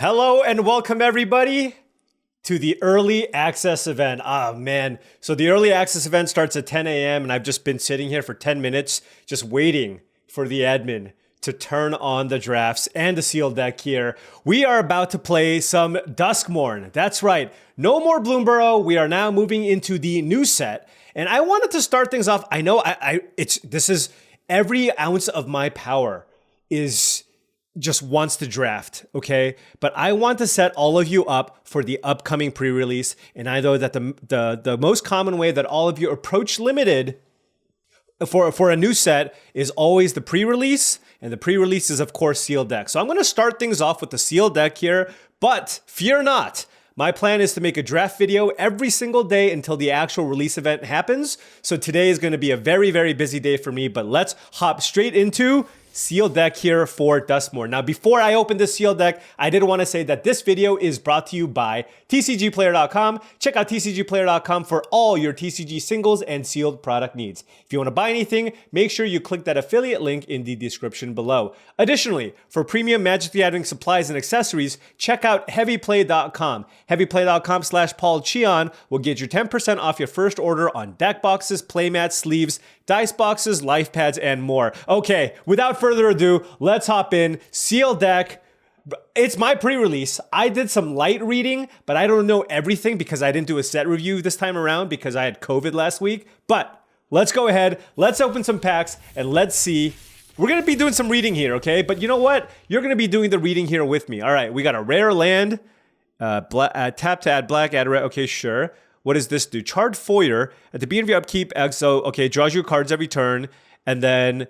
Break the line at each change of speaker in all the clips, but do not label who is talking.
Hello and welcome everybody to the early access event. Ah, man. So the early access event starts at 10 a.m. and I've just been sitting here for 10 minutes just waiting for the admin to turn on the drafts and the sealed deck here. We are about to play some Duskmourn. That's right. No more Bloomburrow. We are now moving into the new set. And I wanted to start things off. I know this is every ounce of my power is just wants to draft, okay? But I want to set all of you up for the upcoming pre-release, and I know that the most common way that all of you approach Limited for a new set is always the pre-release, and the pre-release is of course sealed deck. So I'm going to start things off with the sealed deck here, but fear not. My plan is to make a draft video every single day until the actual release event happens. So today is going to be a very, very busy day for me, but let's hop straight into sealed deck here for Duskmourn. Now, before I open this sealed deck, I did want to say that this video is brought to you by tcgplayer.com. Check out tcgplayer.com for all your TCG singles and sealed product needs. If you want to buy anything, make sure you click that affiliate link in the description below. Additionally, for premium Magic the Gathering supplies and accessories, check out heavyplay.com. heavyplay.com/paulcheon will get you 10% off your first order on deck boxes, playmats, sleeves, dice boxes, life pads, and more. Okay, without further ado, let's hop in. Sealed deck. It's my pre-release. I did some light reading, but I don't know everything because I didn't do a set review this time around because I had COVID last week. But let's go ahead. Let's open some packs and let's see. We're going to be doing some reading here, okay? But you know what? You're going to be doing the reading here with me. All right, we got a rare land. Tap to add black, add red. Okay, sure. What does this do? Charred Foyer. At the beginning of your upkeep, exo. Okay, draws you cards every turn. And then,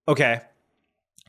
okay.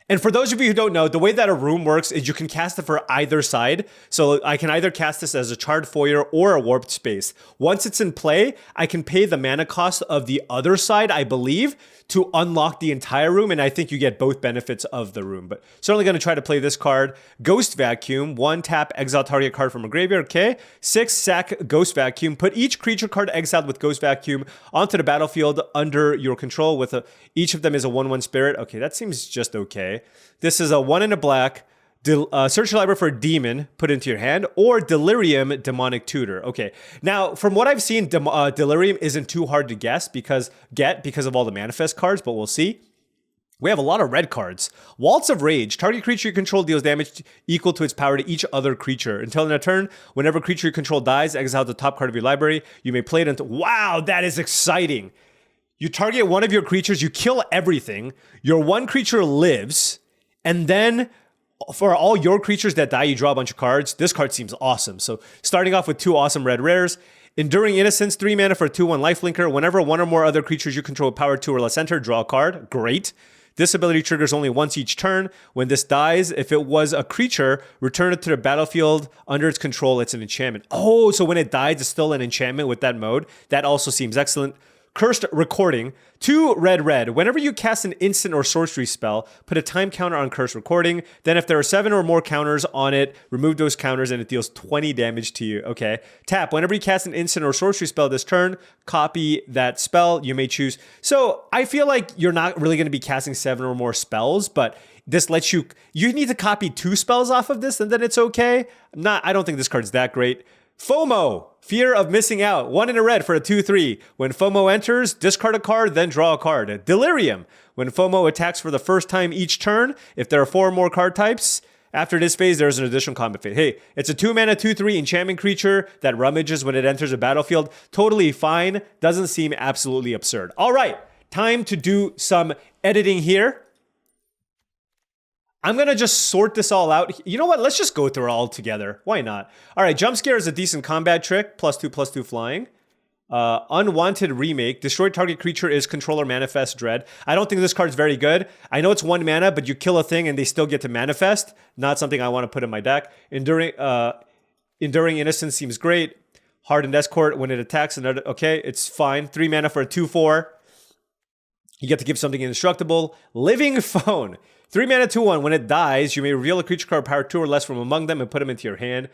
And for those of you who don't know, the way that a room works is you can cast it for either side. So I can either cast this as a Charred Foyer or a Warped Space. Once it's in play, I can pay the mana cost of the other side, I believe, to unlock the entire room. And I think you get both benefits of the room. But certainly going to try to play this card. Ghost Vacuum. 1 tap, exile target card from a graveyard. Okay. 6 sack Ghost Vacuum. Put each creature card exiled with Ghost Vacuum onto the battlefield under your control with each of them is a 1/1 spirit. Okay, that seems just okay. This is a 1 and a black. Search your library for a demon, put into your hand, or Delirium, Demonic Tutor. Okay, now from what I've seen, Delirium isn't too hard to guess because of all the manifest cards, but we'll see. We have a lot of red cards. Waltz of Rage. Target creature you control deals damage equal to its power to each other creature. Until in a turn, whenever a creature you control dies, exile the top card of your library. You may play it until... Wow, that is exciting. You target one of your creatures, you kill everything, your one creature lives, and then for all your creatures that die, you draw a bunch of cards. This card seems awesome. So starting off with 2 awesome red rares. Enduring Innocence, 3 mana for a 2/1 lifelinker. Whenever one or more other creatures you control with power 2 or less enter, draw a card. Great. This ability triggers only once each turn. When this dies, if it was a creature, return it to the battlefield under its control. It's an enchantment. Oh, so when it dies, it's still an enchantment with that mode. That also seems excellent. Cursed Recording. 2 red. Whenever you cast an instant or sorcery spell, put a time counter on Cursed Recording. Then if there are 7 or more counters on it, remove those counters and it deals 20 damage to you. Okay. Tap. Whenever you cast an instant or sorcery spell this turn, copy that spell. You may choose. So I feel like you're not really going to be casting 7 or more spells, but this lets you need to copy 2 spells off of this and then it's okay. I don't think this card's that great. FOMO, Fear of Missing Out. 1 in a red for a 2/3. When FOMO enters, discard a card, then draw a card. Delirium. When FOMO attacks for the first time each turn, if there are 4 or more card types, after this phase, there's an additional combat phase. Hey, it's a 2 mana 2/3 enchantment creature that rummages when it enters a battlefield. Totally fine. Doesn't seem absolutely absurd. All right, time to do some editing here. I'm going to just sort this all out. You know what? Let's just go through it all together. Why not? All right, Jump Scare is a decent combat trick. +2/+2 flying. Unwanted Remake. Destroy target creature is controller manifest dread. I don't think this card's very good. I know it's 1 mana, but you kill a thing and they still get to manifest. Not something I want to put in my deck. Enduring Innocence seems great. Hardened Escort. When it attacks another... Okay, it's fine. 3 mana for a 2/4. You get to give something indestructible. Living Phone. 3 mana 2/1. When it dies, you may reveal a creature card power 2 or less from among them and put them into your hand.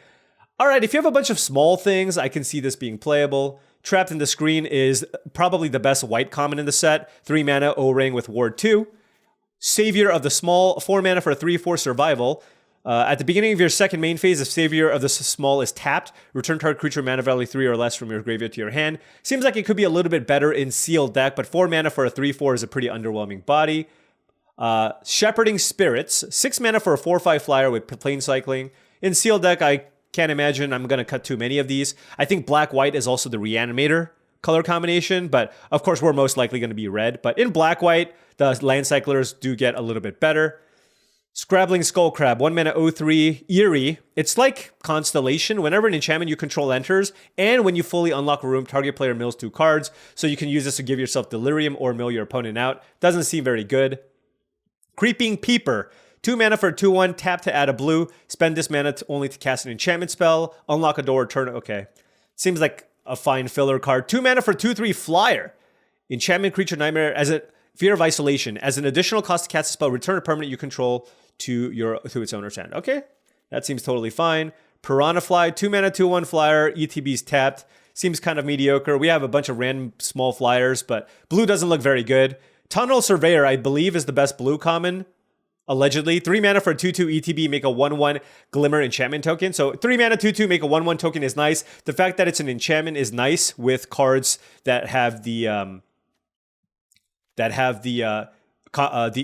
All right, if you have a bunch of small things, I can see this being playable. Trapped in the Screen is probably the best white common in the set. 3 mana O-Ring with Ward 2. Savior of the Small, 4 mana for a 3/4 survival. At the beginning of your second main phase, if Savior of the Small is tapped, return target creature mana value 3 or less from your graveyard to your hand. Seems like it could be a little bit better in Sealed Deck, but 4 mana for a 3/4 is a pretty underwhelming body. Shepherding Spirits, 6 mana for a 4/5 flyer with plane cycling. In Sealed Deck, I can't imagine I'm going to cut too many of these. I think Black-White is also the Reanimator color combination, but of course we're most likely going to be red. But in Black-White, the land cyclers do get a little bit better. Scrabbling Skullcrab, 1 mana 0/3, Eerie. It's like Constellation. Whenever an enchantment you control enters, and when you fully unlock a room, target player mills 2 cards. So you can use this to give yourself Delirium or mill your opponent out. Doesn't seem very good. Creeping Peeper, 2 mana for a 2/1, tap to add a blue. Spend this mana only to cast an enchantment spell. Unlock a door, turn. Okay. Seems like a fine filler card. 2 mana for 2/3 flyer. Enchantment creature nightmare as a Fear of Isolation. As an additional cost to cast a spell, return a permanent you control to its owner's hand. Okay. That seems totally fine. Piranha Fly, 2 mana 2/1 flyer. ETB's tapped. Seems kind of mediocre. We have a bunch of random small flyers, but blue doesn't look very good. Tunnel Surveyor, I believe, is the best blue common. Allegedly. 3 mana for a 2/2 ETB, make a 1/1 Glimmer enchantment token. So 3 mana 2/2, make a 1/1 token is nice. The fact that it's an enchantment is nice with cards that have the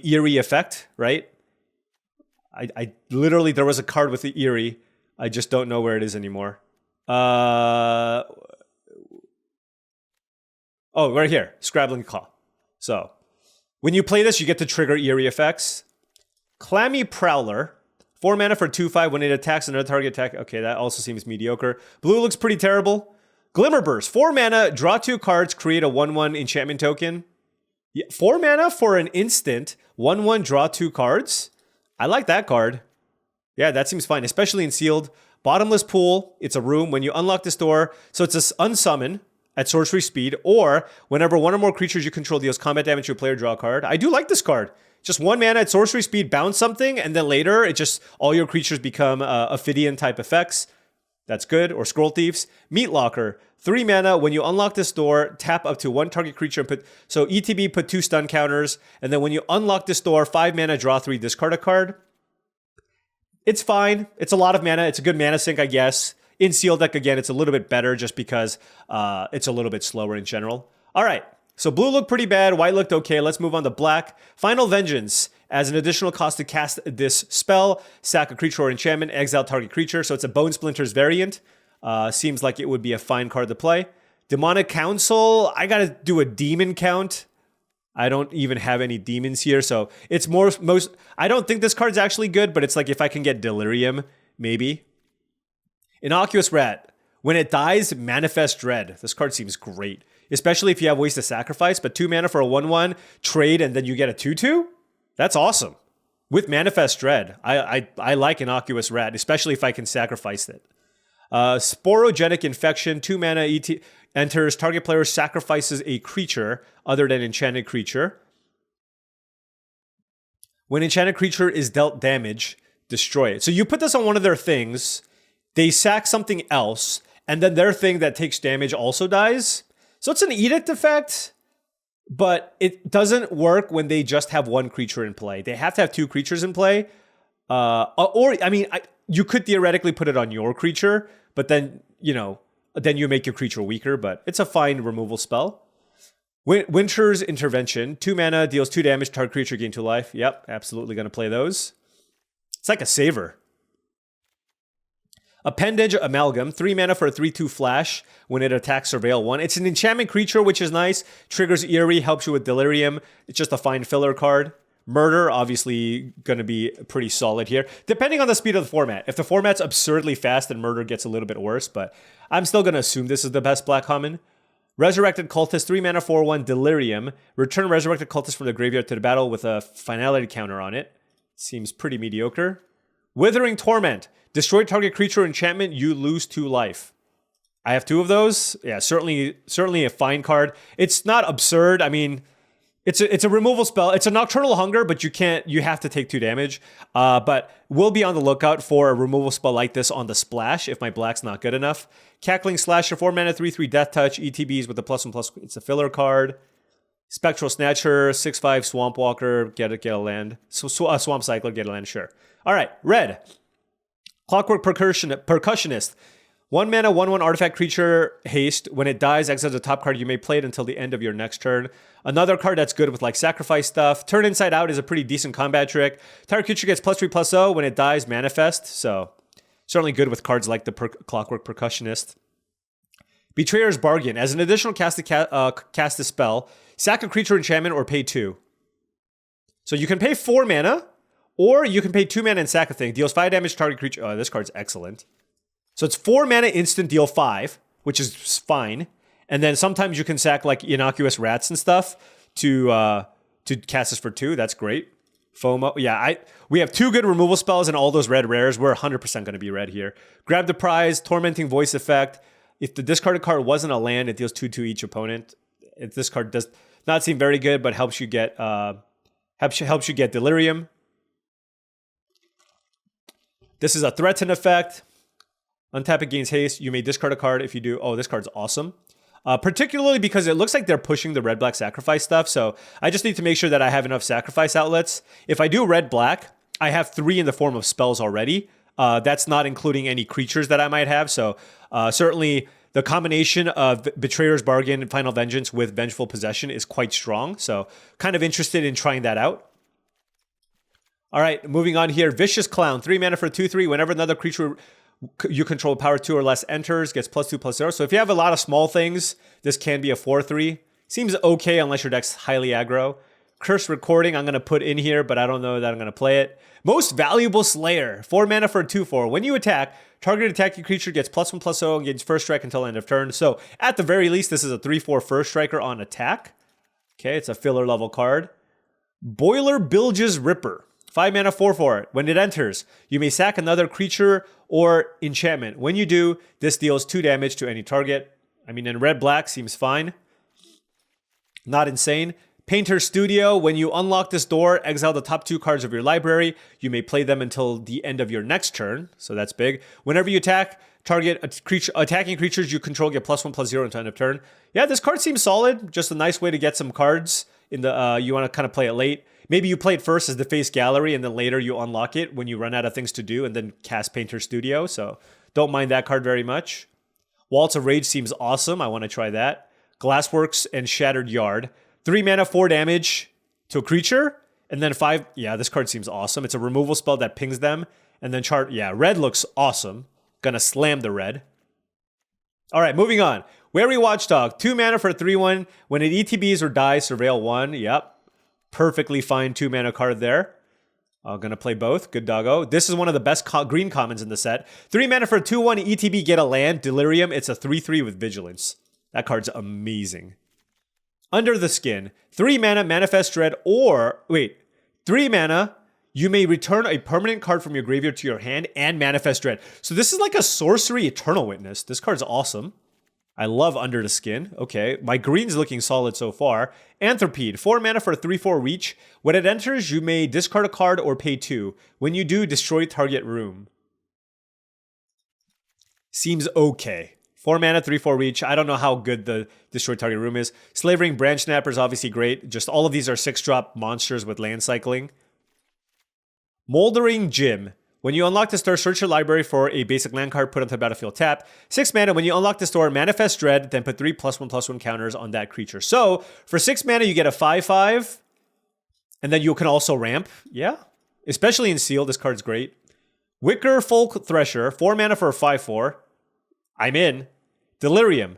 Eerie effect, right? I literally, there was a card with the Eerie. I just don't know where it is anymore. Oh, right here. Scrabbling Claw. So, when you play this, you get to trigger Eerie effects. Clammy Prowler. 4 mana for 2/5. When it attacks another target attack. Okay, that also seems mediocre. Blue looks pretty terrible. Glimmerburst. 4 mana, draw 2 cards, create a 1/1 enchantment token. Yeah, 4 mana for an instant. 1/1, draw 2 cards. I like that card. Yeah, that seems fine, especially in Sealed. Bottomless Pool. It's a room. When you unlock this door, so it's an unsummon at sorcery speed, or whenever one or more creatures you control deals combat damage to a player, draw a card. I do like this card. Just 1 mana at sorcery speed, bounce something, and then later it just all your creatures become Ophidian type effects. That's good. Or Scroll Thieves. Meat Locker. 3 mana. When you unlock this door, tap up to 1 target creature and put... So ETB, put 2 stun counters. And then when you unlock this door, 5 mana, draw 3, discard a card. It's fine. It's a lot of mana. It's a good mana sink, I guess. In Sealed Deck, again, it's a little bit better just because it's a little bit slower in general. All right. So blue looked pretty bad. White looked okay. Let's move on to black. Final Vengeance. As an additional cost to cast this spell, sack a creature or enchantment, exile target creature. So it's a Bone Splinters variant. Seems like it would be a fine card to play. Demonic Council. I got to do a demon count. I don't even have any demons here. So it's most... I don't think this card's actually good, but it's like if I can get Delirium, maybe. Innocuous Rat. When it dies, Manifest Dread. This card seems great. Especially if you have ways to sacrifice, but 2 mana for a 1/1, trade, and then you get a 2/2? That's awesome. With Manifest Dread, I like Innocuous Rat, especially if I can sacrifice it. Sporogenic Infection, 2 mana enters, target player sacrifices a creature other than enchanted creature. When enchanted creature is dealt damage, destroy it. So you put this on one of their things, they sack something else, and then their thing that takes damage also dies. So it's an edict effect, but it doesn't work when they just have 1 creature in play. They have to have 2 creatures in play. You could theoretically put it on your creature, but then, then you make your creature weaker, but it's a fine removal spell. Winter's Intervention, 2 mana, deals 2 damage, target creature, gain 2 life. Yep, absolutely going to play those. It's like a saver. Appendage Amalgam, 3 mana for a 3/2 flash when it attacks Surveil 1. It's an enchantment creature, which is nice. Triggers Eerie, helps you with Delirium. It's just a fine filler card. Murder, obviously going to be pretty solid here, depending on the speed of the format. If the format's absurdly fast, then Murder gets a little bit worse, but I'm still going to assume this is the best black common. Resurrected Cultist, 3 mana, 4/1, Delirium. Return Resurrected Cultist from the graveyard to the battle with a finality counter on it. Seems pretty mediocre. Withering Torment. Destroy target creature or enchantment, you lose 2 life. I have 2 of those. Yeah, certainly a fine card. It's not absurd. I mean, it's a removal spell. It's a Nocturnal Hunger, but you have to take 2 damage. But we'll be on the lookout for a removal spell like this on the splash if my black's not good enough. Cackling Slasher, 4 mana, 3/3 Death Touch, ETBs with a +1/+. It's a filler card. Spectral Snatcher, 6/5 Swamp Walker, get a land. So Swamp Cycler, get a land, sure. All right, red. Clockwork Percussionist. 1 mana, 1/1 artifact creature haste. When it dies, exile the top card. You may play it until the end of your next turn. Another card that's good with like sacrifice stuff. Turn Inside Out is a pretty decent combat trick. Target creature gets +3/+0. When it dies, manifest. So certainly good with cards like the Clockwork Percussionist. Betrayer's Bargain. As an additional cast a spell, sack a creature enchantment or pay 2. So you can pay 4 mana, or you can pay 2 mana and sack a thing. Deals 5 damage to target creature. Oh, this card's excellent. So it's 4 mana instant, deal 5, which is fine. And then sometimes you can sack like innocuous rats and stuff to cast this for 2. That's great. FOMO. Yeah, we have 2 good removal spells and all those red rares. We're 100% going to be red here. Grab the Prize, Tormenting Voice effect. If the discarded card wasn't a land, it deals 2 to each opponent. This card does not seem very good, but helps you get Delirium. This is a Threaten effect. Untap it, gains haste. You may discard a card if you do. Oh, this card's awesome. Particularly because it looks like they're pushing the red-black sacrifice stuff. So I just need to make sure that I have enough sacrifice outlets. If I do red-black, I have 3 in the form of spells already. That's not including any creatures that I might have. So certainly the combination of Betrayer's Bargain and Final Vengeance with Vengeful Possession is quite strong. So kind of interested in trying that out. All right, moving on here. Vicious Clown. 3 mana for 2/3. Whenever another creature you control power 2 or less enters, gets +2/+0. So if you have a lot of small things, this can be a 4/3. Seems okay unless your deck's highly aggro. Cursed Recording, I'm going to put in here, but I don't know that I'm going to play it. Most Valuable Slayer. 4 mana for a 2/4. When you attack, target attacking creature gets +1/+0 and gains first strike until end of turn. So at the very least, this is a 3/4 first striker on attack. Okay, it's a filler level card. Boiler Bilge's Ripper. 5 mana 4/4. When it enters, you may sack another creature or enchantment. When you do, this deals 2 damage to any target. I mean, in red-black seems fine. Not insane. Painter Studio. When you unlock this door, exile the top 2 cards of your library. You may play them until the end of your next turn. So that's big. Whenever you attack, target attacking creatures you control get +1/+0 until end of turn. Yeah, this card seems solid. Just a nice way to get some cards in the. You want to kind of play it late. Maybe you play it first as the face gallery, and then later you unlock it when you run out of things to do, and then cast Painter Studio. So don't mind that card very much. Waltz of Rage seems awesome. I want to try that. Glassworks and Shattered Yard. 3 mana, 4 damage to a creature, and then 5. Yeah, this card seems awesome. It's a removal spell that pings them, and then chart. Yeah, red looks awesome. Gonna slam the red. All right, moving on. Wary Watchdog. 2 mana for a 3/1. When it ETBs or dies, surveil 1. Yep. Perfectly fine 2 mana card there. I'm gonna play both. Good doggo. This is one of the best green commons in the set. 3 mana for a 2/1 ETB, get a land. Delirium. It's a 3/3 with Vigilance. That card's amazing. Under the Skin. 3 mana, Manifest Dread, or... Wait. 3 mana, you may return a permanent card from your graveyard to your hand and Manifest Dread. So this is like a sorcery Eternal Witness. This card's awesome. I love Under the Skin. Okay, my green's looking solid so far. Anthropede, 4 mana for a 3/4 reach. When it enters, you may discard a card or pay 2. When you do, destroy target room. Seems okay. 4 mana, 3/4 reach. I don't know how good the destroy target room is. Slavering Branch Snapper is obviously great. Just all of these are 6-drop monsters with land cycling. Moldering Gym. When you unlock this door, search your library for a basic land card, put onto the battlefield tap. 6 mana, when you unlock this door, Manifest Dread, then put 3 +1/+1 counters on that creature. So, for 6 mana, you get a 5/5, and then you can also ramp. Yeah, especially in Seal, this card's great. Wicker Folk Thresher, 4 mana for a 5/4. I'm in. Delirium.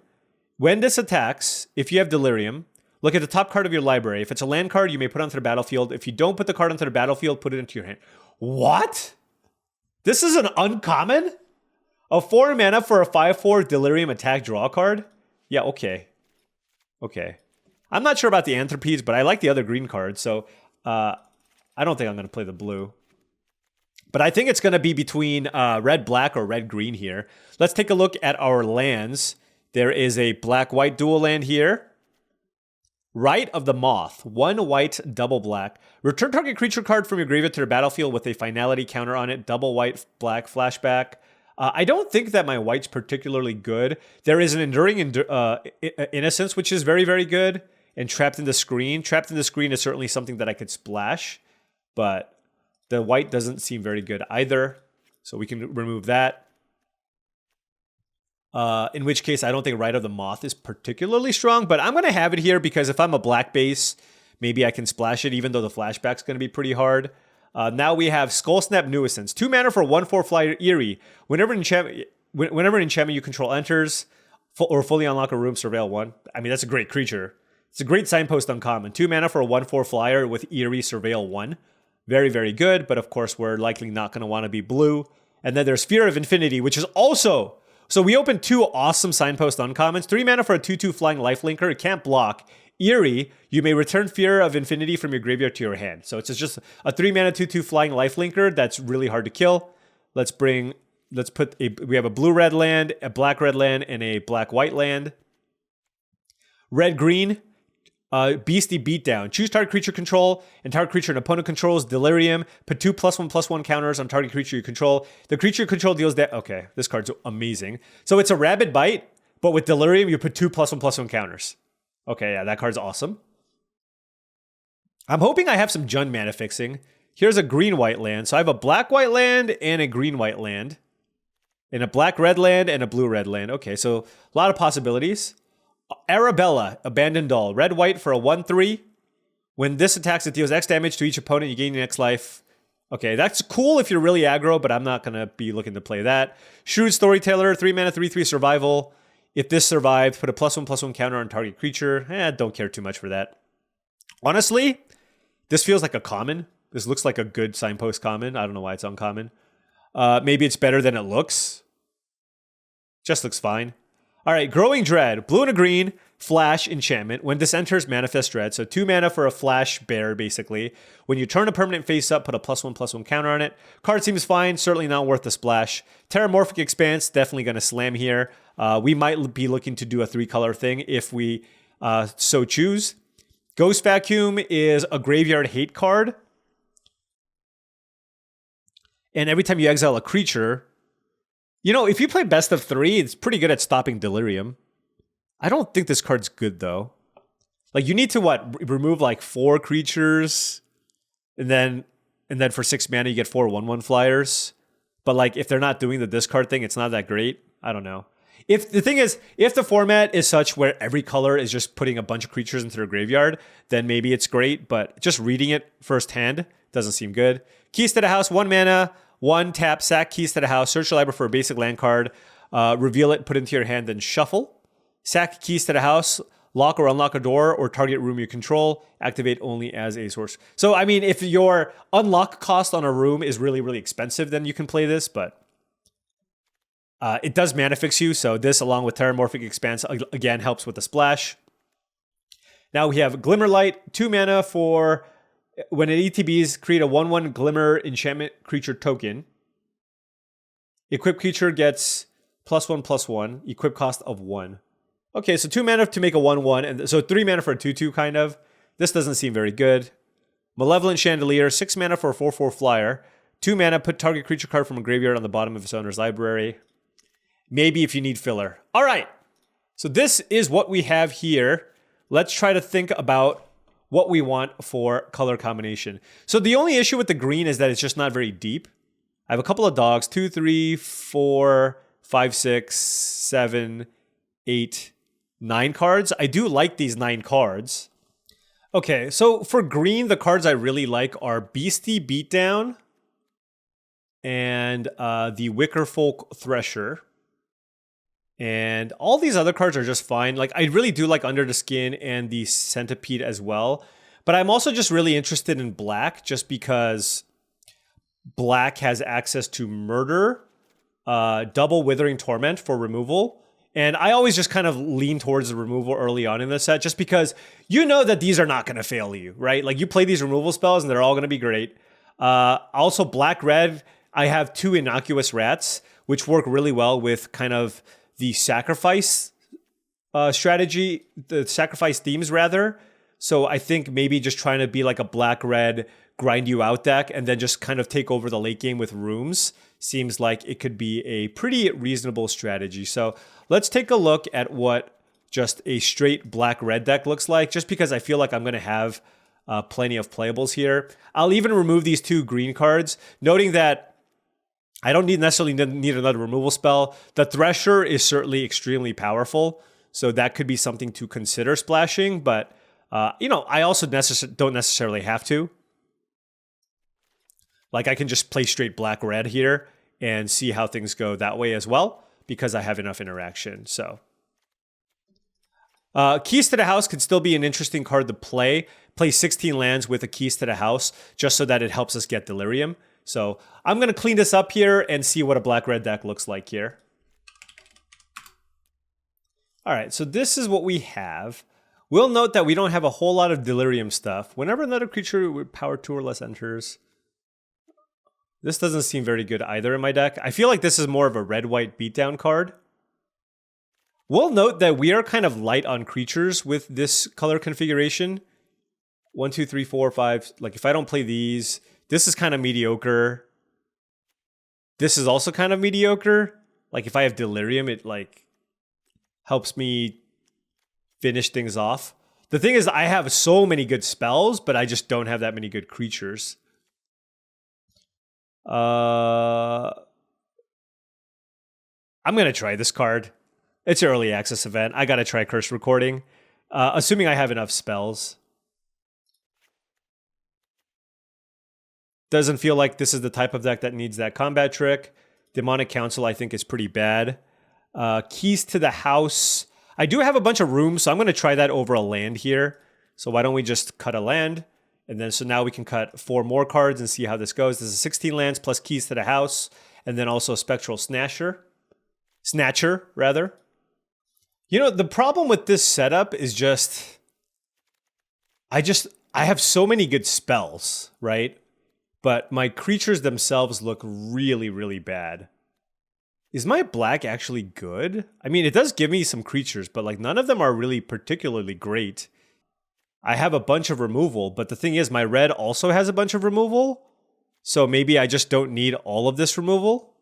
When this attacks, if you have Delirium, look at the top card of your library. If it's a land card, you may put it onto the battlefield. If you don't put the card onto the battlefield, put it into your hand. What? This is an uncommon? A 4 mana for a 5/4 Delirium attack draw card? Yeah, okay. Okay. I'm not sure about the Anthropedes, but I like the other green cards, so I don't think I'm going to play the blue. But I think it's going to be between red-black or red-green here. Let's take a look at our lands. There is a black-white dual land here. Rite of the Moth. 1 white, double black. Return target creature card from your graveyard to the battlefield with a finality counter on it. Double white, black, flashback. I don't think that my white's particularly good. There is an Enduring Innocence, which is very, very good. And Trapped in the Screen. Trapped in the Screen is certainly something that I could splash. But the white doesn't seem very good either. So we can remove that. In which case, I don't think Rite of the Moth is particularly strong, but I'm going to have it here because if I'm a black base, maybe I can splash it, even though the flashback's going to be pretty hard. Now we have Skull Snap Nuisance. 2 mana for 1/4 flyer Eerie. Whenever an enchantment you control enters or fully unlock a room, surveil 1. I mean, that's a great creature. It's a great signpost uncommon. 2 mana for a 1/4 flyer with Eerie, surveil 1. Very, very good, but of course we're likely not going to want to be blue. And then there's Fear of Infinity, which is also... So we opened 2 awesome signpost uncommons. 3 mana for a 2/2 flying lifelinker. It can't block. Eerie, you may return Fear of Infinity from your graveyard to your hand. So it's just a 3 mana 2/2 flying lifelinker that's really hard to kill. We have a blue-red land, a black-red land, and a black-white land. Red-green, Beastie Beatdown. Choose target creature control, and target creature an opponent controls. Delirium. Put 2 +1/+1 counters on target creature you control. The creature you control deals that. Okay, this card's amazing. So it's a Rabid Bite, but with Delirium, you put 2 +1/+1 counters. Okay, yeah, that card's awesome. I'm hoping I have some Jund mana fixing. Here's a green-white land. So I have a black-white land and a green-white land. And a black-red land and a blue-red land. Okay, so a lot of possibilities. Arabella, Abandoned Doll. Red-white for a 1/3. When this attacks, it deals X damage to each opponent. You gain your next life. Okay, that's cool if you're really aggro, but I'm not going to be looking to play that. Shrewd Storyteller, 3 mana, 3/3 survival. If this survived, put a +1/+1 counter on target creature. Don't care too much for that. Honestly, this feels like a common. This looks like a good signpost common. I don't know why it's uncommon. Maybe it's better than it looks. Just looks fine. All right, Growing Dread. Blue and a green, flash, enchantment. When this enters, manifest dread. So 2 mana for a flash bear, basically. When you turn a permanent face up, put a +1/+1 counter on it. Card seems fine, certainly not worth the splash. Terramorphic Expanse, definitely going to slam here. We might be looking to do a 3-color thing if we so choose. Ghost Vacuum is a graveyard hate card. And every time you exile a creature, you know, if you play best of 3, it's pretty good at stopping Delirium. I don't think this card's good, though. Like, you need to, remove, 4 creatures, and then for 6 mana, you get 4 1/1 flyers. But, if they're not doing the discard thing, it's not that great. I don't know. If the format is such where every color is just putting a bunch of creatures into their graveyard, then maybe it's great, but just reading it firsthand doesn't seem good. Keys to the House, 1 mana, 1 tap, sack Keys to the House, search your library for a basic land card, reveal it, put it into your hand, then shuffle. Sack Keys to the House, lock or unlock a door or target room you control, activate only as a source. So, I mean, if your unlock cost on a room is really, really expensive, then you can play this, but it does mana fix you, so this, along with Terramorphic Expanse, again, helps with the splash. Now we have Glimmerlight, 2 mana for... When it ETBs, create a 1/1 Glimmer enchantment creature token. Equip creature gets +1/+1, equip cost of 1. Okay, so 2 mana to make a 1/1, and so 3 mana for a 2/2 kind of. This doesn't seem very good. Malevolent Chandelier, 6 mana for a 4/4 flyer. 2 mana, put target creature card from a graveyard on the bottom of its owner's library. Maybe if you need filler. All right, so this is what we have here. Let's try to think about what we want for color combination. So the only issue with the green is that it's just not very deep. I have a couple of dogs, 2, 3, 4, 5, 6, 7, 8, 9 cards. I do like these 9 cards. Okay, so for green, the cards I really like are Beastie Beatdown and the Wickerfolk Thresher. And all these other cards are just fine. I really do like Under the Skin and the Centipede as well. But I'm also just really interested in black just because black has access to Murder, double Withering Torment for removal. And I always just kind of lean towards the removal early on in the set just because you know that these are not going to fail you, right? You play these removal spells and they're all going to be great. Also, black-red, I have 2 Innocuous Rats, which work really well with kind of the sacrifice strategy, the sacrifice themes rather. So I think maybe just trying to be like a black-red grind you out deck and then just kind of take over the late game with rooms seems like it could be a pretty reasonable strategy. So let's take a look at what just a straight black-red deck looks like, just because I feel like I'm going to have plenty of playables here. I'll even remove these 2 green cards, noting that I don't necessarily need another removal spell. The Thresher is certainly extremely powerful, so that could be something to consider splashing, but you know, I also don't necessarily have to. Like, I can just play straight black-red here and see how things go that way as well, because I have enough interaction, so. Keys to the House could still be an interesting card to play. Play 16 lands with a Keys to the House, just so that it helps us get Delirium. So I'm going to clean this up here and see what a black-red deck looks like here. All right, so this is what we have. We'll note that we don't have a whole lot of Delirium stuff. Whenever another creature with power 2 or less enters, this doesn't seem very good either in my deck. I feel like this is more of a red-white beatdown card. We'll note that we are kind of light on creatures with this color configuration. 1, 2, 3, 4, 5. Like, if I don't play these, this is kind of mediocre. This is also kind of mediocre. Like, if I have Delirium, it, like, helps me finish things off. The thing is, I have so many good spells, but I just don't have that many good creatures. I'm going to try this card. It's an early access event. I got to try Cursed Recording, assuming I have enough spells. Doesn't feel like this is the type of deck that needs that combat trick. Demonic Council, I think, is pretty bad. Keys to the House. I do have a bunch of rooms, so I'm going to try that over a land here. So why don't we just cut a land? And then, so now we can cut 4 more cards and see how this goes. This is 16 lands plus Keys to the House, and then also Spectral Snatcher, rather. You know, the problem with this setup is just, I have so many good spells, right? But my creatures themselves look really, really bad. Is my black actually good? I mean, it does give me some creatures, but like none of them are really particularly great. I have a bunch of removal, but the thing is, my red also has a bunch of removal. So maybe I just don't need all of this removal.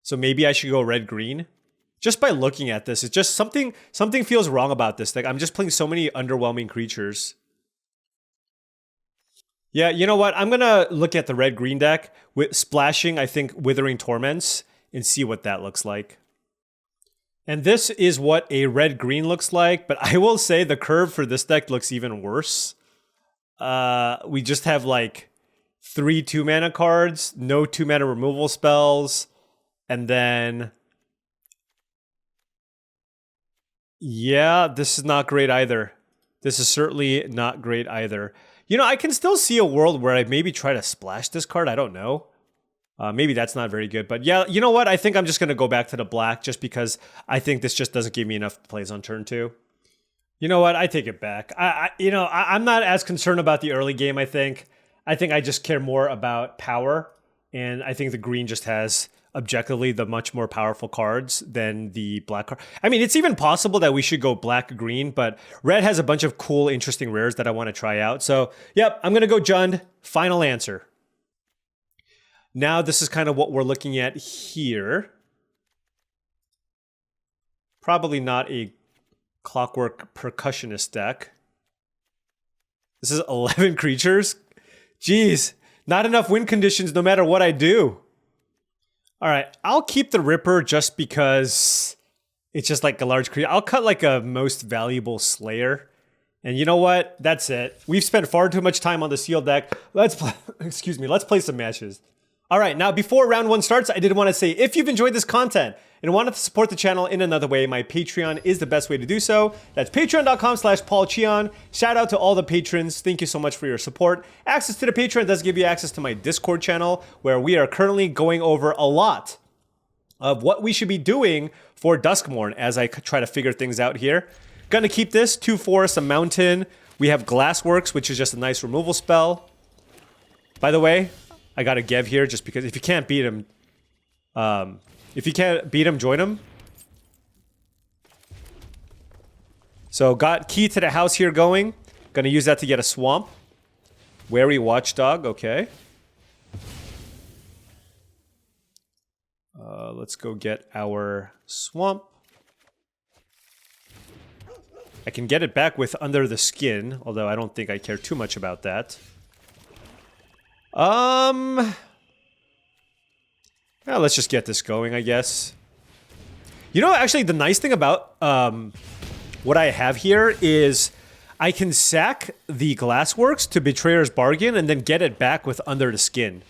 So maybe I should go red-green. Just by looking at this, it's just something feels wrong about this deck. I'm just playing so many underwhelming creatures. Yeah, you know what? I'm going to look at the red-green deck with splashing, I think, Withering Torments and see what that looks like. And this is what a red-green looks like, but I will say the curve for this deck looks even worse. We just have like 3 2-mana cards, no 2-mana removal spells, and then... yeah, this is not great either. This is certainly not great either. You know, I can still see a world where I maybe try to splash this card. I don't know. Maybe that's not very good. But yeah, you know what? I think I'm just going to go back to the black just because I think this just doesn't give me enough plays on turn 2. You know what? I take it back. I'm not as concerned about the early game, I think. I think I just care more about power. And I think the green just has objectively the much more powerful cards than the black card. I mean, it's even possible that we should go black-green, but red has a bunch of cool, interesting rares that I want to try out. So, yep, I'm going to go Jund. Final answer. Now, this is kind of what we're looking at here. Probably not a Clockwork Percussionist deck. This is 11 creatures. Jeez, not enough win conditions no matter what I do. All right, I'll keep the Ripper just because it's just like a large creature. I'll cut like a most valuable Slayer. And you know what? That's it. We've spent far too much time on the sealed deck. Let's play, let's play some matches. All right, now before round 1 starts, I did want to say, if you've enjoyed this content and wanted to support the channel in another way, my Patreon is the best way to do so. That's patreon.com/paulcheon. Shout out to all the patrons. Thank you so much for your support. Access to the Patreon does give you access to my Discord channel, where we are currently going over a lot of what we should be doing for Duskmourn as I try to figure things out here. Gonna keep this, 2 forests, a mountain. We have Glassworks, which is just a nice removal spell. By the way, I got a Gev here just because if you can't beat him, join him. So got Key to the House here going. Gonna use that to get a Swamp. Wary Watchdog, okay. Let's go get our Swamp. I can get it back with Under the Skin, although I don't think I care too much about that. Yeah, let's just get this going, I guess. You know, actually, the nice thing about what I have here is I can sack the Glassworks to Betrayer's Bargain and then get it back with Under the Skin.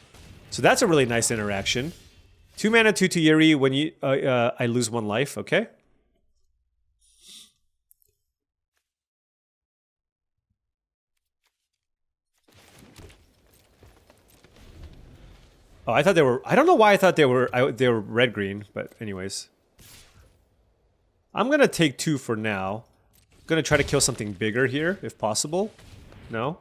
So that's a really nice interaction. 2 mana, 2/2 Yuri. When you I lose 1 life. Okay. Oh, I thought they were. I don't know why I thought they were. They were red green, but anyways. I'm gonna take 2 for now. I'm gonna try to kill something bigger here, if possible. No.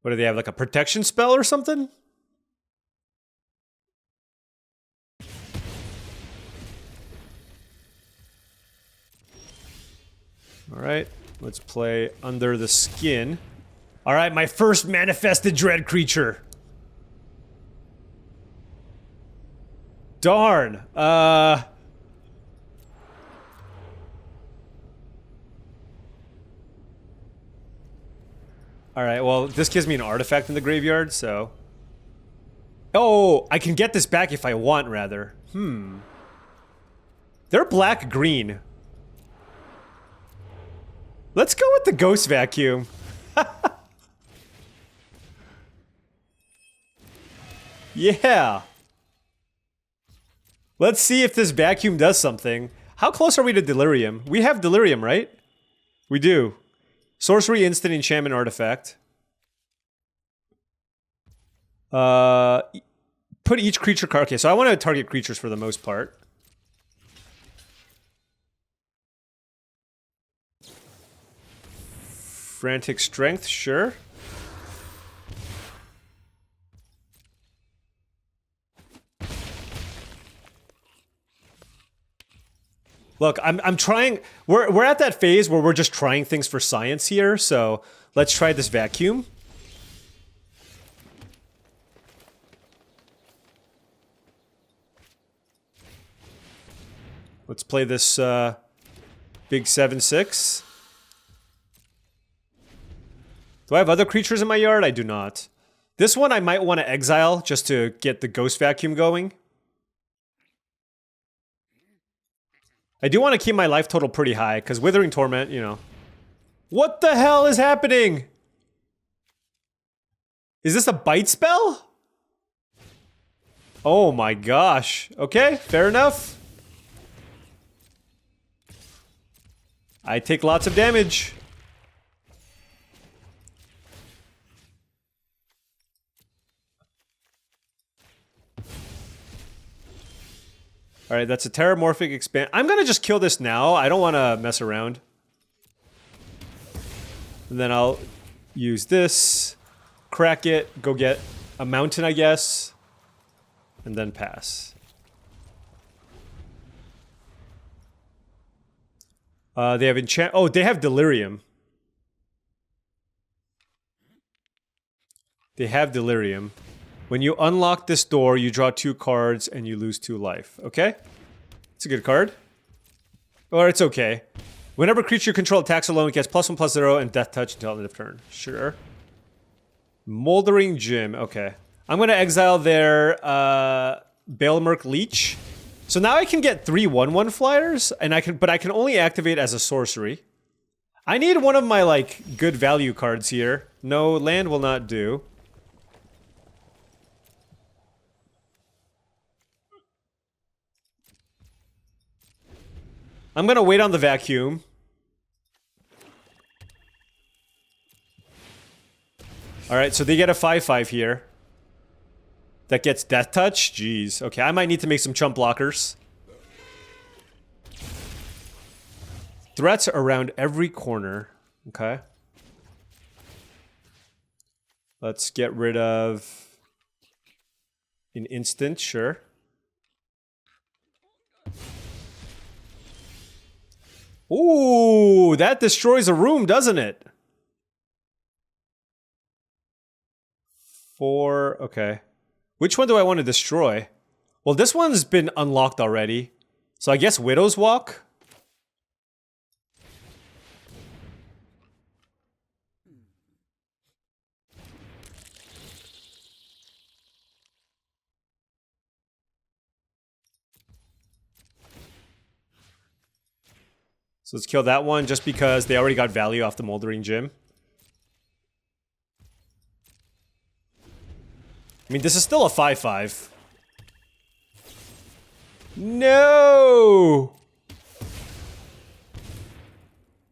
What do they have? Like a protection spell or something? Alright, let's play Under the Skin. Alright, my first manifested dread creature. Darn. Alright, well, this gives me an artifact in the graveyard, so... Oh, I can get this back if I want, rather. They're black-green. Let's go with the Ghost Vacuum. Yeah. Let's see if this vacuum does something. How close are we to Delirium? We have Delirium, right? We do. Sorcery, instant, enchantment, artifact. Put each creature card. Okay, so I want to target creatures for the most part. Frantic Strength, sure. Look, I'm trying. We're at that phase where we're just trying things for science here. So let's try this vacuum. Let's play this big 7/6. Do I have other creatures in my yard? I do not. This one I might want to exile just to get the Ghost Vacuum going. I do want to keep my life total pretty high, because Withering Torment, you know. What the hell is happening? Is this a bite spell? Oh my gosh. Okay, fair enough. I take lots of damage. Alright, that's a Terramorphic Expand. I'm gonna just kill this now. I don't want to mess around. And then I'll use this, crack it, go get a mountain, I guess, and then pass. They have enchant. Oh, they have Delirium. They have Delirium. When you unlock this door, you draw 2 cards and you lose 2 life. Okay? It's a good card. Or it's okay. Whenever creature you control attacks alone, it gets +1/+0 and Death Touch until end of turn. Sure. Moldering Gym. Okay. I'm gonna exile their Balemerc Leech. So now I can get 3 1/1 flyers, and but I can only activate as a sorcery. I need one of my, like, good value cards here. No, land will not do. I'm gonna wait on the vacuum. Alright, so they get a 5/5 here. That gets Death Touch? Jeez. Okay, I might need to make some chump blockers. Threats around every corner. Okay. Let's get rid of an instant, sure. Ooh, that destroys a room, doesn't it? 4, okay. Which one do I want to destroy? Well, this one's been unlocked already. So I guess Widow's Walk? So let's kill that one just because they already got value off the Moldering Gym. I mean, this is still a 5/5. No!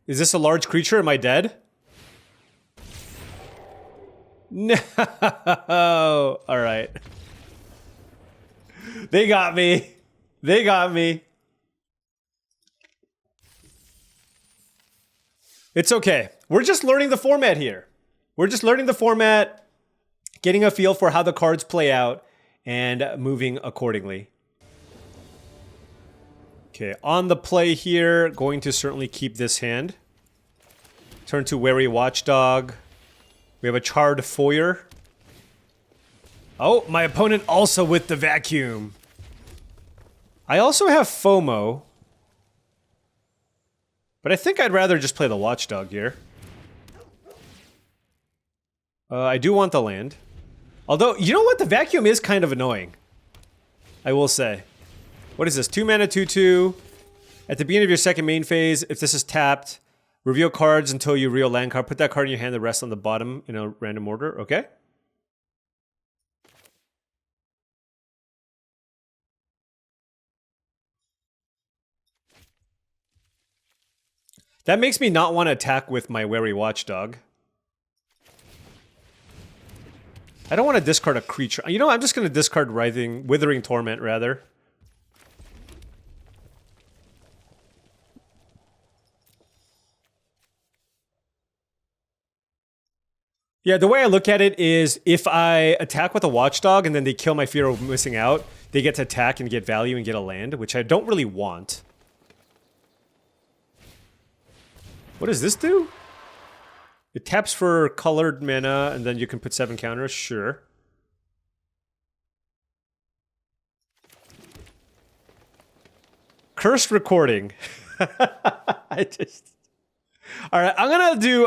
Is this a large creature? Am I dead? No! Alright. They got me. They got me. It's okay. We're just learning the format here. We're just learning the format, getting a feel for how the cards play out, and moving accordingly. Okay, on the play here, going to certainly keep this hand. Turn to Wary Watchdog. We have a Charred Foyer. Oh, my opponent also with the Vacuum. I also have FOMO. But I think I'd rather just play the Watchdog here. I do want the land. Although, you know what? The Vacuum is kind of annoying. I will say. What is this? 2 mana, 2/2. At the beginning of your second main phase, if this is tapped, reveal cards until you reveal land card. Put that card in your hand, the rest on the bottom in a random order. Okay? That makes me not want to attack with my Wary Watchdog. I don't want to discard a creature. You know, I'm just going to discard Withering Torment, rather. Yeah, the way I look at it is if I attack with a Watchdog and then they kill my fear of missing out, they get to attack and get value and get a land, which I don't really want. What does this do? It taps for colored mana, and then you can put 7 counters. Sure. Cursed Recording. I just... Alright, I'm gonna do,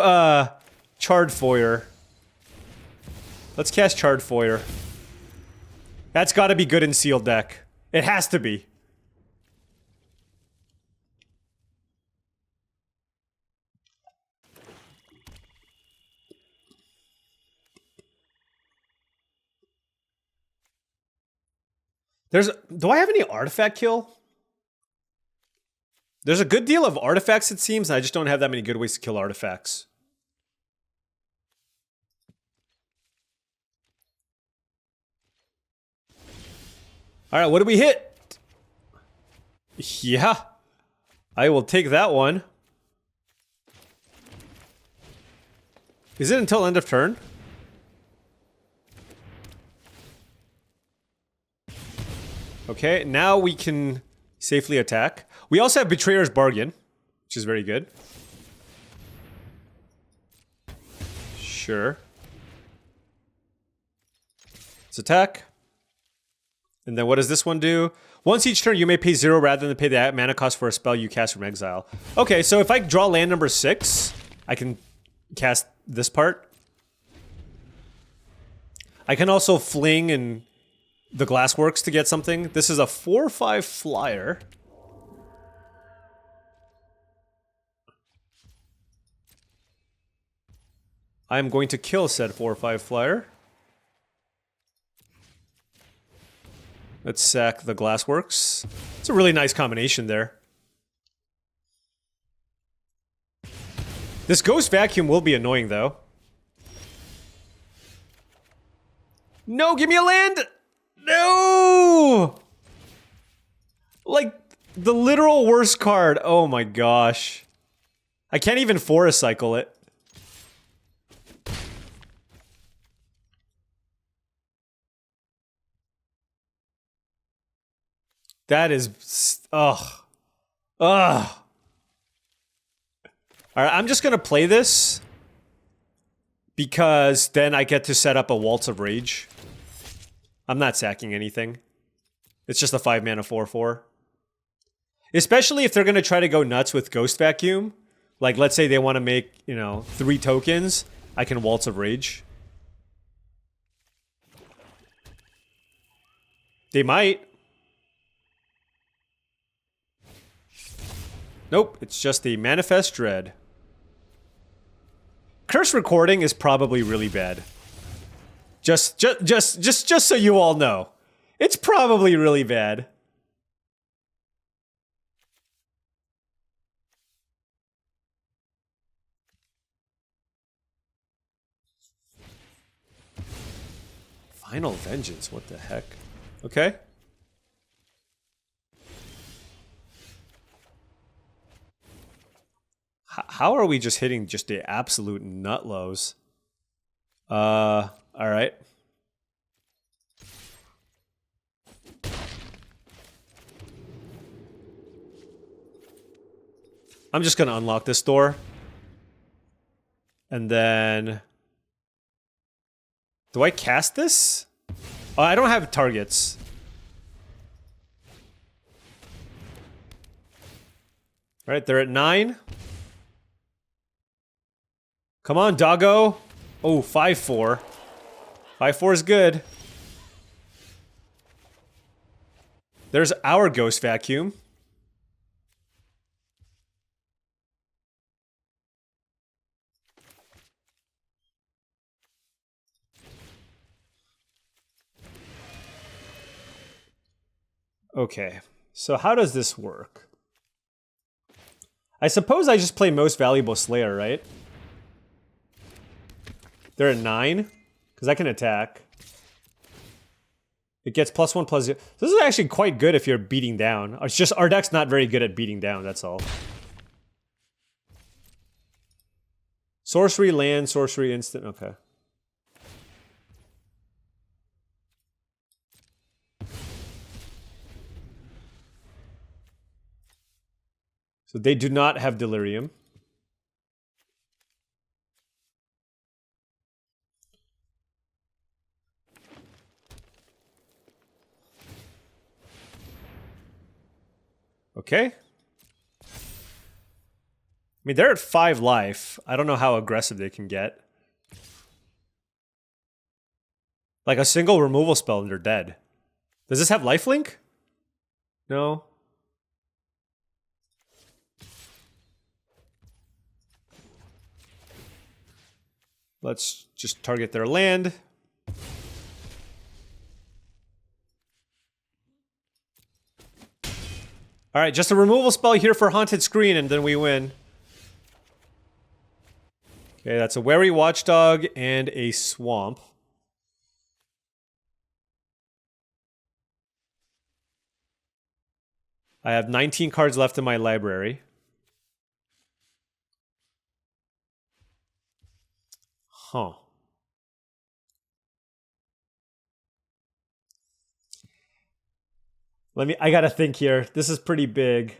Charred Foyer. Let's cast Charred Foyer. That's gotta be good in Sealed Deck. It has to be. Do I have any artifact kill? There's a good deal of artifacts, it seems, and I just don't have that many good ways to kill artifacts. Alright, what do we hit? Yeah. I will take that one. Is it until end of turn? Okay, now we can safely attack. We also have Betrayer's Bargain, which is very good. Sure. Let's attack. And then what does this one do? Once each turn, you may pay 0 rather than pay the mana cost for a spell you cast from exile. Okay, so if I draw land number 6, I can cast this part. I can also fling and the Glassworks to get something. This is a 4/5 flyer. I'm going to kill said 4/5 flyer. Let's sack the Glassworks. It's a really nice combination there. This Ghost Vacuum will be annoying, though. No, give me a land! No! Like, the literal worst card. Oh my gosh. I can't even Forest Cycle it. That is... Ugh. Ugh. Alright, I'm just gonna play this. Because then I get to set up a Waltz of Rage. I'm not sacking anything. It's just a 5-mana 4/4. Especially if they're going to try to go nuts with Ghost Vacuum. Like, let's say they want to make, you know, 3 tokens. I can Waltz of Rage. They might. Nope, it's just the Manifest Dread. Curse Recording is probably really bad. Just so you all know. It's probably really bad. Final Vengeance, what the heck? Okay. How are we just hitting just the absolute nut lows? Alright. I'm just gonna unlock this door. And then... Do I cast this? Oh, I don't have targets. Alright, they're at 9. Come on, doggo. Oh, 5/4. 5/4 is good. There's our Ghost Vacuum. Okay, so how does this work? I suppose I just play Most Valuable Slayer, right? They're at 9, because I can attack. It gets +1/+0. This is actually quite good if you're beating down. It's just our deck's not very good at beating down, that's all. Sorcery, land, sorcery, instant, okay. So they do not have Delirium. Okay. I mean, they're at 5 life. I don't know how aggressive they can get. Like a single removal spell and they're dead. Does this have lifelink? No. Let's just target their land. Alright, just a removal spell here for Haunted Screen and then we win. Okay, that's a Wary Watchdog and a Swamp. I have 19 cards left in my library. Huh. I gotta think here. This is pretty big.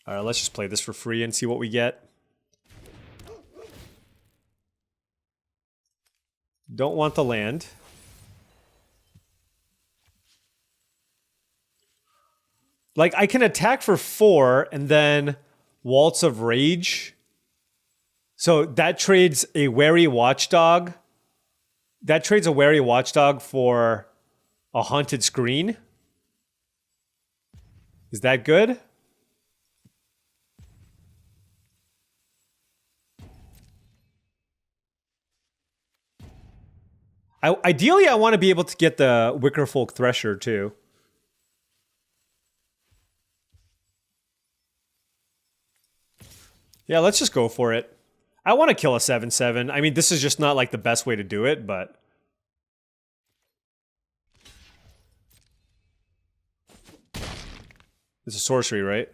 Alright, let's just play this for free and see what we get. Don't want the land. Like, I can attack for 4 and then Waltz of Rage. So that trades a Wary Watchdog. That trades a Wary Watchdog for a Haunted Screen. Is that good? Ideally, I want to be able to get the Wickerfolk Thresher, too. Yeah, let's just go for it. I want to kill a 7/7. I mean, this is just not, like, the best way to do it, but... It's a sorcery, right?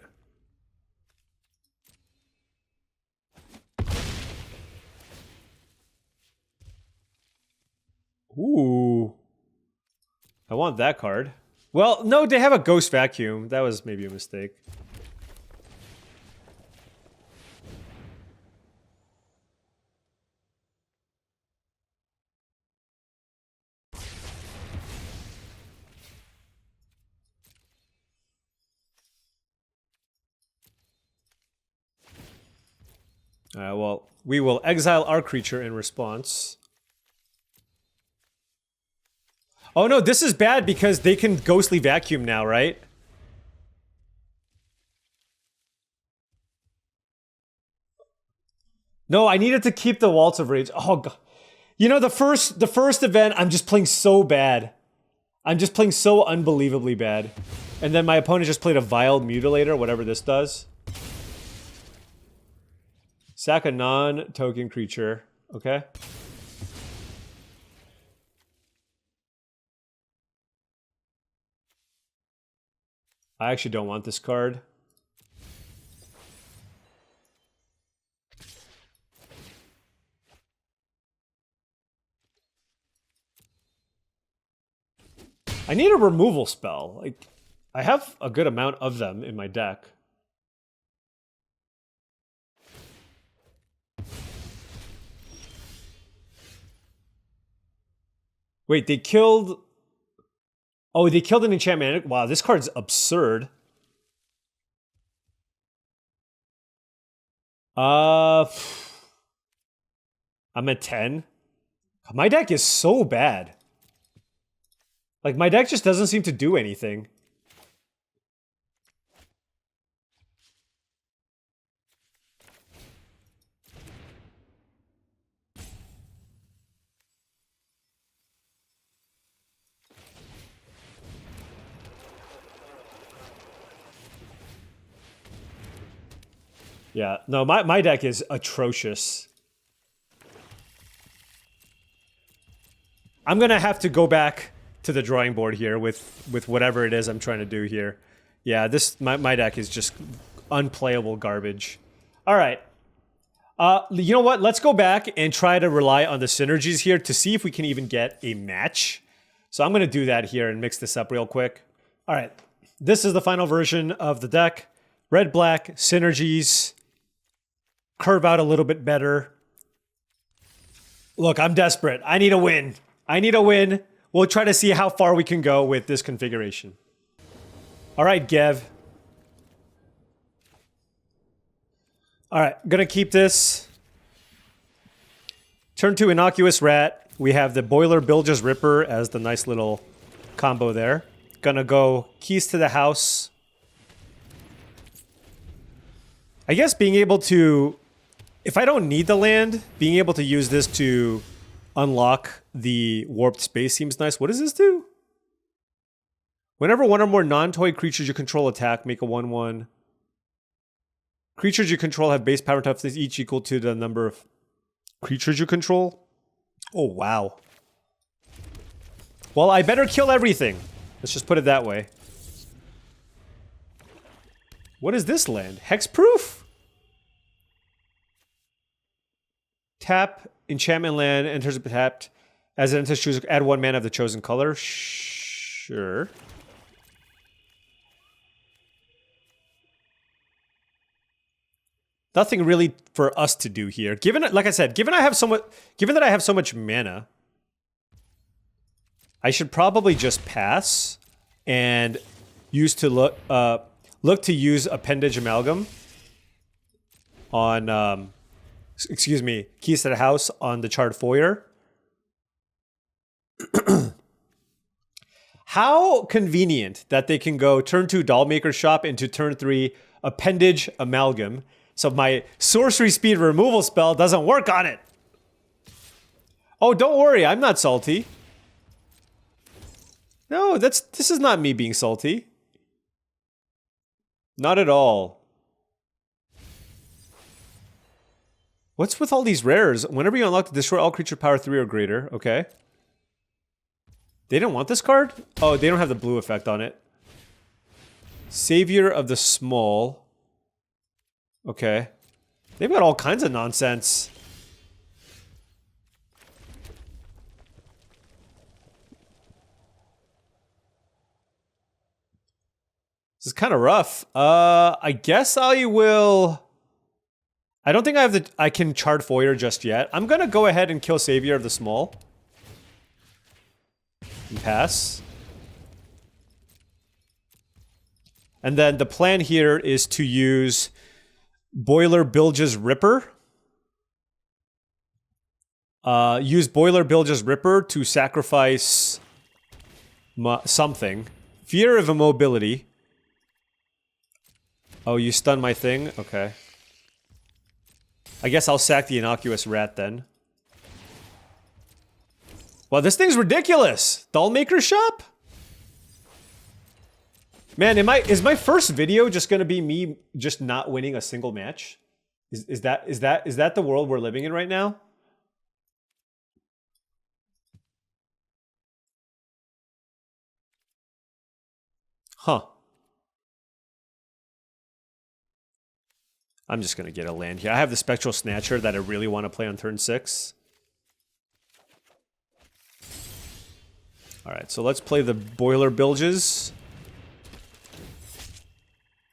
Ooh. I want that card. Well, no, they have a Ghost Vacuum. That was maybe a mistake. Alright, well, we will exile our creature in response. Oh no, this is bad because they can Ghostly Vacuum now, right? No, I needed to keep the Waltz of Rage. Oh god. You know, the first event, I'm just playing so bad. I'm just playing so unbelievably bad. And then my opponent just played a Vile Mutilator, whatever this does. Sack a non-token creature. Okay. I actually don't want this card. I need a removal spell. Like, I have a good amount of them in my deck. Wait, they killed... Oh, they killed an enchantment. Wow, this card's absurd. I'm at 10. My deck is so bad. Like, my deck just doesn't seem to do anything. Yeah, no, my deck is atrocious. I'm gonna have to go back to the drawing board here with whatever it is I'm trying to do here. Yeah, my deck is just unplayable garbage. All right. You know what? Let's go back and try to rely on the synergies here to see if we can even get a match. So I'm gonna do that here and mix this up real quick. All right. This is the final version of the deck. Red-black, synergies. Curve out a little bit better. Look, I'm desperate. I need a win. I need a win. We'll try to see how far we can go with this configuration. All right, Gev. All right, gonna keep this. Turn to Innocuous Rat. We have the Boiler Bilge's Ripper as the nice little combo there. Gonna go Keys to the House. I guess being able to... If I don't need the land, being able to use this to unlock the Warped Space seems nice. What does this do? Whenever one or more non-toy creatures you control attack, make a 1/1. Creatures you control have base power and toughness each equal to the number of creatures you control. Oh, wow. Well, I better kill everything. Let's just put it that way. What is this land? Hexproof? Tap, enchantment land, enters tapped. As it enters, choose, add 1 mana of the chosen color. Sure. Nothing really for us to do here. Given, like I said, given that I have so much mana, I should probably just pass and use to look to use Appendage Amalgam on excuse me, Keys to the House on the Charred Foyer. How convenient that they can go turn 2 Dollmaker Shop into turn 3 Appendage Amalgam. So my sorcery speed removal spell doesn't work on it. Oh, don't worry, I'm not salty. No, this is not me being salty. Not at all. What's with all these rares? Whenever you unlock to destroy all creature power 3 or greater. Okay. They don't want this card? Oh, they don't have the blue effect on it. Savior of the Small. Okay. They've got all kinds of nonsense. This is kind of rough. I guess I will... I don't think I have the... I can Charred Foyer just yet. I'm gonna go ahead and kill Savior of the Small. And pass. And then the plan here is to use Boiler Bilge's Ripper. Use Boiler Bilge's Ripper to sacrifice something. Fear of Immobility. Oh, you stunned my thing? Okay. I guess I'll sack the Innocuous Rat then. Wow, this thing's ridiculous! Dollmaker Shop? Man, is my first video just gonna be me just not winning a single match? Is that the world we're living in right now? Huh. I'm just gonna get a land here. I have the Spectral Snatcher that I really want to play on turn 6. Alright, so let's play the Boiler Bilges.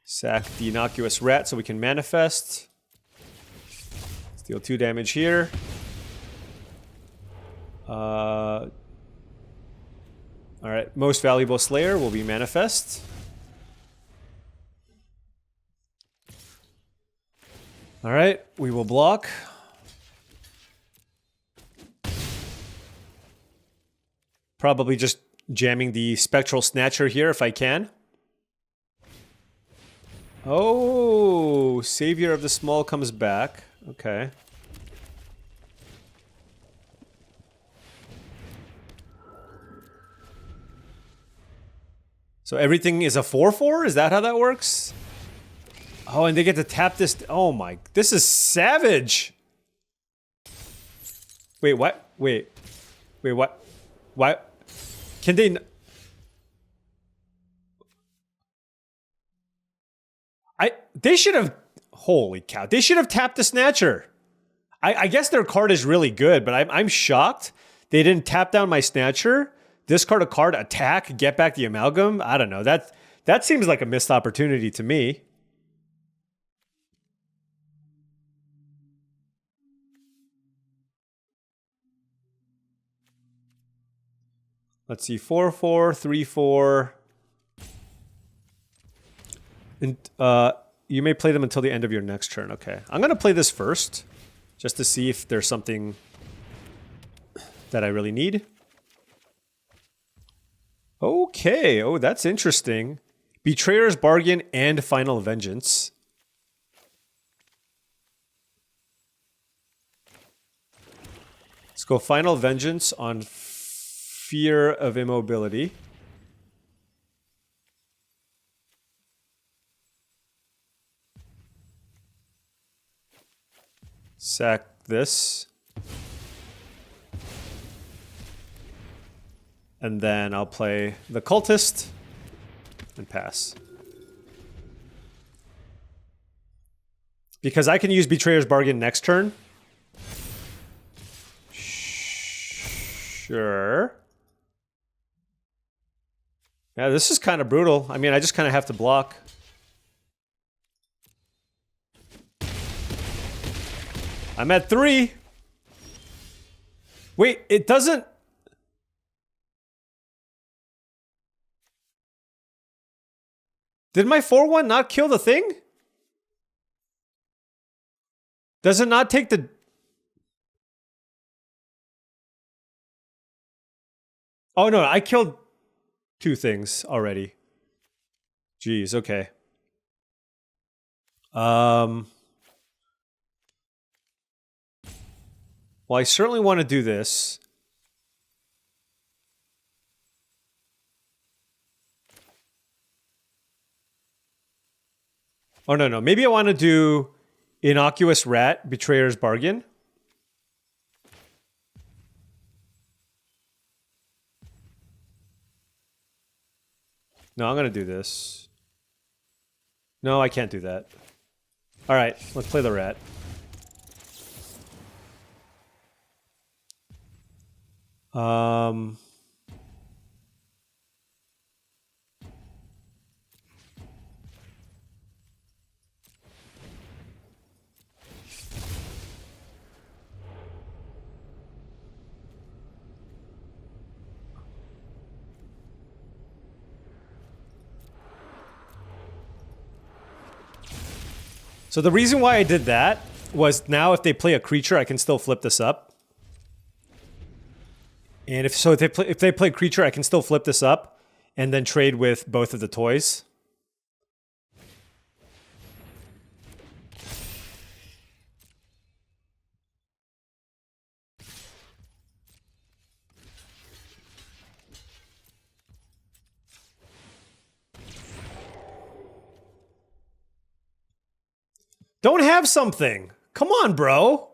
Sack the Innocuous Rat so we can manifest. Deal 2 damage here. Alright, Most Valuable Slayer will be manifest. Alright, we will block. Probably just jamming the Spectral Snatcher here if I can. Oh, Savior of the Small comes back. Okay. So everything is a 4/4? Is that how that works? Oh, and they get to tap this. Oh my, this is savage. Wait, what? Wait, what? What? Can they? They should have. Holy cow! They should have tapped the Snatcher. I guess their card is really good, but I'm shocked they didn't tap down my Snatcher. Discard a card, attack, get back the Amalgam. I don't know. That seems like a missed opportunity to me. Let's see, 4/4, 3/4. And you may play them until the end of your next turn. Okay, I'm gonna play this first, just to see if there's something that I really need. Okay, oh, that's interesting. Betrayer's Bargain and Final Vengeance. Let's go Final Vengeance on Fear of Immobility. Sack this. And then I'll play the Cultist and pass. Because I can use Betrayer's Bargain next turn. Sure. Yeah, this is kind of brutal. I mean, I just kind of have to block. I'm at 3. Wait, it doesn't... Did my 4/1 not kill the thing? Does it not take the... Oh no, I killed 2 things already. Jeez, okay. Well, I certainly want to do this. Oh, no. Maybe I want to do Innocuous Rat, Betrayer's Bargain. No, I'm going to do this. No, I can't do that. All right, let's play the rat. So the reason why I did that was now if they play a creature, I can still flip this up. And if they play creature, I can still flip this up and then trade with both of the toys. Don't have something. Come on, bro.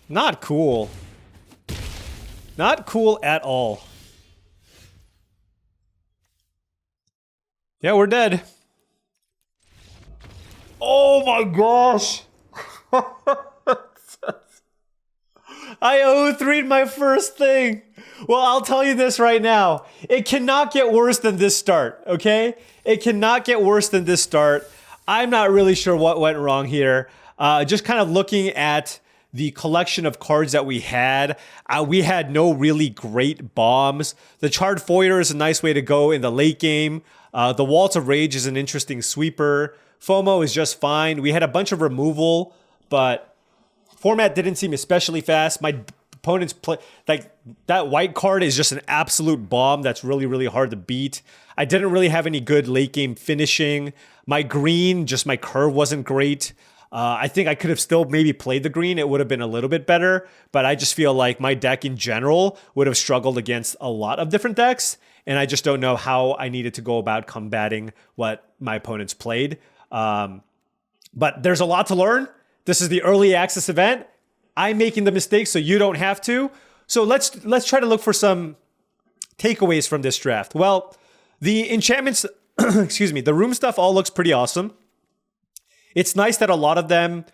Not cool. Not cool at all. Yeah, we're dead. Oh my gosh. I 0-3'd my first thing. Well, I'll tell you this right now. It cannot get worse than this start, okay? It cannot get worse than this start. I'm not really sure what went wrong here. Just kind of looking at the collection of cards that we had no really great bombs. The Charred Foyer is a nice way to go in the late game. The Waltz of Rage is an interesting sweeper. FOMO is just fine. We had a bunch of removal, but format didn't seem especially fast. My opponents play like that white card is just an absolute bomb that's really, really hard to beat. I didn't really have any good late game finishing. My green, just my curve wasn't great. I think I could have still maybe played the green. It would have been a little bit better, but I just feel like my deck in general would have struggled against a lot of different decks, and I just don't know how I needed to go about combating what my opponents played. But there's a lot to learn. This is the early access event. I'm making the mistakes so you don't have to. So let's try to look for some takeaways from this draft. Well, the enchantments, excuse me, the room stuff all looks pretty awesome. It's nice that a lot of them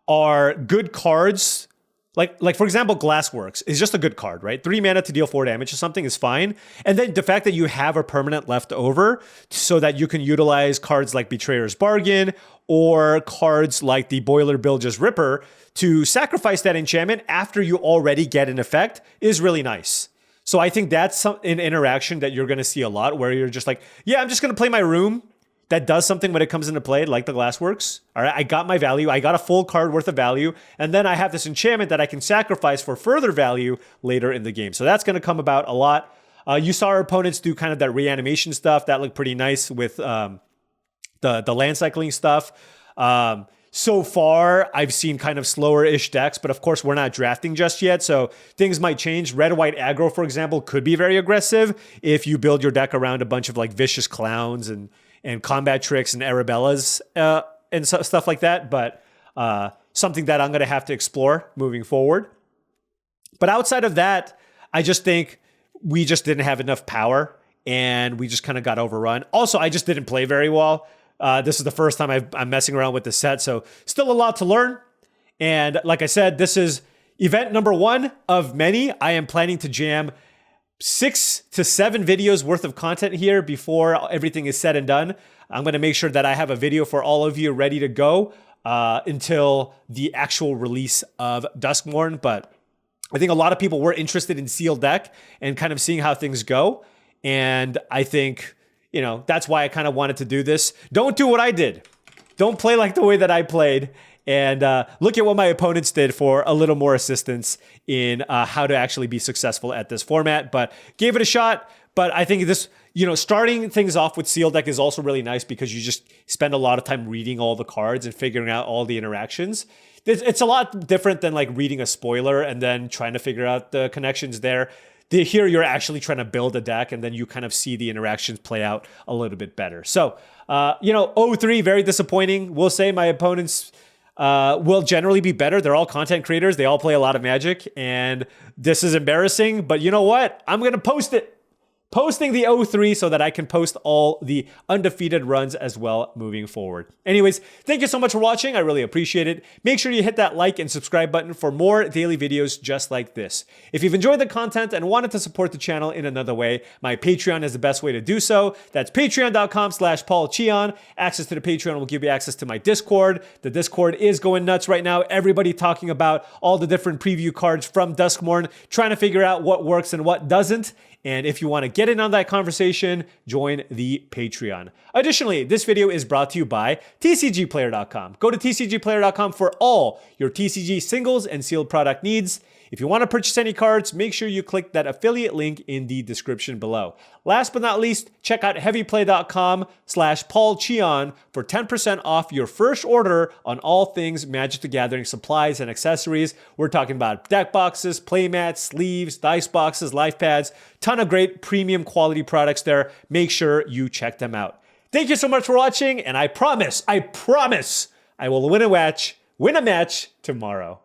are good cards. Like for example, Glassworks is just a good card, right? 3 mana to deal 4 damage or something is fine. And then the fact that you have a permanent left over so that you can utilize cards like Betrayer's Bargain or cards like the Boiler Bilge's Ripper to sacrifice that enchantment after you already get an effect is really nice. So I think that's an interaction that you're going to see a lot where you're just like, yeah, I'm just going to play my room. That does something when it comes into play, like the Glassworks. All right, I got my value. I got a full card worth of value. And then I have this enchantment that I can sacrifice for further value later in the game. So that's going to come about a lot. You saw our opponents do kind of that reanimation stuff. That looked pretty nice with the land cycling stuff. So far, I've seen kind of slower-ish decks, but of course, we're not drafting just yet, so things might change. Red-white aggro, for example, could be very aggressive if you build your deck around a bunch of like vicious clowns and combat tricks and Arabellas and stuff like that, but something that I'm going to have to explore moving forward. But outside of that, I just think we just didn't have enough power, and we just kind of got overrun. Also, I just didn't play very well. This is the first time I'm messing around with the set, so still a lot to learn. And like I said, this is event number 1 of many. I am planning to jam 6 to 7 videos worth of content here before everything is said and done. I'm going to make sure that I have a video for all of you ready to go until the actual release of Duskmourn. But I think a lot of people were interested in Sealed Deck and kind of seeing how things go. And I think, you know, that's why I kind of wanted to do this. Don't do what I did. Don't play like the way that I played. And look at what my opponents did for a little more assistance in how to actually be successful at this format. But gave it a shot. But I think this, you know, starting things off with Sealed Deck is also really nice because you just spend a lot of time reading all the cards and figuring out all the interactions. It's a lot different than like reading a spoiler and then trying to figure out the connections there. Here you're actually trying to build a deck and then you kind of see the interactions play out a little bit better. So, you know, 0-3, very disappointing. We'll say my opponents will generally be better. They're all content creators. They all play a lot of Magic, and this is embarrassing, but you know what? I'm going to post it. Posting the 0-3 so that I can post all the undefeated runs as well moving forward. Anyways, thank you so much for watching. I really appreciate it. Make sure you hit that like and subscribe button for more daily videos just like this. If you've enjoyed the content and wanted to support the channel in another way, my Patreon is the best way to do so. That's patreon.com/paulcheon. Access to the Patreon will give you access to my Discord. The Discord is going nuts right now. Everybody talking about all the different preview cards from Duskmourn, trying to figure out what works and what doesn't. And if you want to get in on that conversation, join the Patreon. Additionally, this video is brought to you by TCGplayer.com. Go to TCGplayer.com for all your TCG singles and sealed product needs. If you want to purchase any cards, make sure you click that affiliate link in the description below. Last but not least, check out heavyplay.com/paulcheon for 10% off your first order on all things Magic the Gathering supplies and accessories. We're talking about deck boxes, playmats, sleeves, dice boxes, life pads, ton of great premium quality products there. Make sure you check them out. Thank you so much for watching, and I promise, I will win a match tomorrow.